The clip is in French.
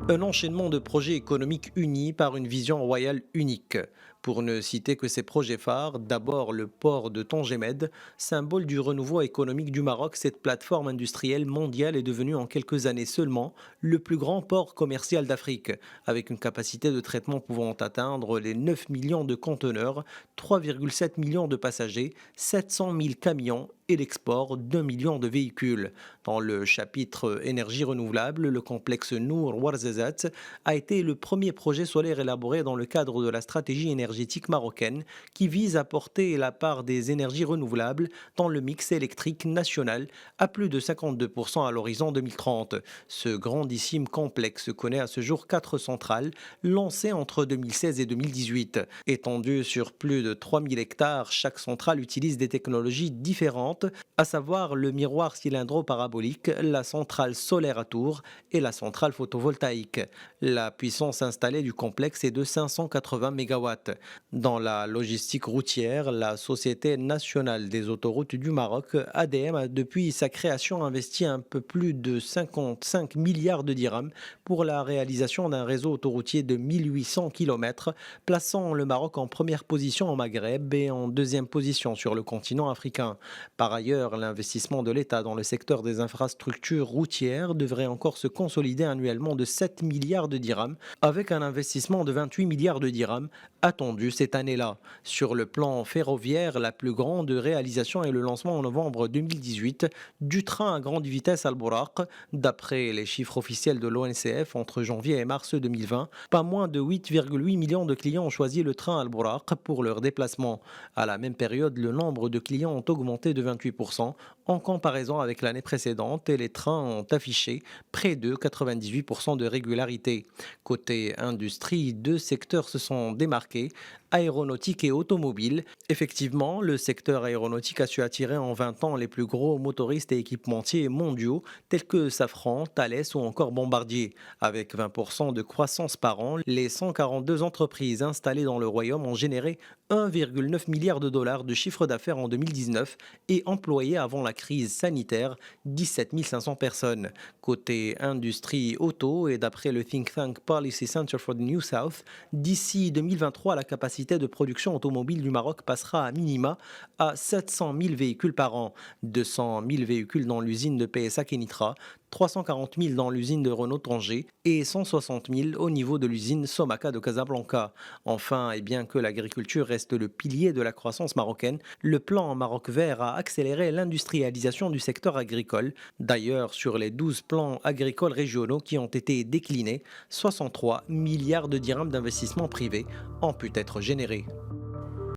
Un enchaînement de projets économiques unis par une vision royale unique. Pour ne citer que ces projets phares, d'abord le port de Tangemed, symbole du renouveau économique du Maroc, cette plateforme industrielle mondiale est devenue en quelques années seulement le plus grand port commercial d'Afrique, avec une capacité de traitement pouvant atteindre les 9 millions de conteneurs, 3,7 millions de passagers, 700 000 camions et l'export d'1 million de véhicules. Dans le chapitre énergie renouvelable, le complexe Nour Ouarzazate a été le premier projet solaire élaboré dans le cadre de la stratégie énergétique marocaine qui vise à porter la part des énergies renouvelables dans le mix électrique national à plus de 52% à l'horizon 2030. Ce grandissime complexe connaît à ce jour 4 centrales lancées entre 2016 et 2018. Étendues sur plus de 3000 hectares, chaque centrale utilise des technologies différentes, à savoir le miroir cylindro-parabolique, la centrale solaire à tour et la centrale photovoltaïque. La puissance installée du complexe est de 580 MW. Dans la logistique routière, la Société nationale des autoroutes du Maroc, ADM, a depuis sa création investi un peu plus de 55 milliards de dirhams pour la réalisation d'un réseau autoroutier de 1800 km, plaçant le Maroc en première position au Maghreb et en deuxième position sur le continent africain. Par ailleurs, l'investissement de l'État dans le secteur des infrastructures routières devrait encore se consolider annuellement de 7 milliards de dirhams, avec un investissement de 28 milliards de dirhams attendu cette année-là. Sur le plan ferroviaire, la plus grande réalisation est le lancement en novembre 2018 du train à grande vitesse Al-Bouraq. D'après les chiffres officiels de l'ONCF, entre janvier et mars 2020, pas moins de 8,8 millions de clients ont choisi le train Al-Bouraq pour leur déplacement. À la même période, le nombre de clients ont augmenté de 28% en comparaison avec l'année précédente et les trains ont affiché près de 98% de régularité. Côté industrie, deux secteurs se sont démarqués, aéronautique et automobile. Effectivement, le secteur aéronautique a su attirer en 20 ans les plus gros motoristes et équipementiers mondiaux tels que Safran, Thales ou encore Bombardier. Avec 20% de croissance par an, les 142 entreprises installées dans le royaume ont généré 1,9 milliard de dollars de chiffre d'affaires en 2019 et employé avant la crise sanitaire 17 500 personnes. Côté industrie auto et d'après le think tank Policy Center for the New South, d'ici 2023, la capacité de production automobile du Maroc passera à minima à 700 000 véhicules par an, 200 000 véhicules dans l'usine de PSA Kenitra, 340 000 dans l'usine de Renault Tanger et 160 000 au niveau de l'usine Somaca de Casablanca. Enfin, et bien que l'agriculture reste le pilier de la croissance marocaine, le plan Maroc vert a accéléré l'industrialisation du secteur agricole. D'ailleurs, sur les 12 plans agricoles régionaux qui ont été déclinés, 63 milliards de dirhams d'investissement privé ont pu être générés.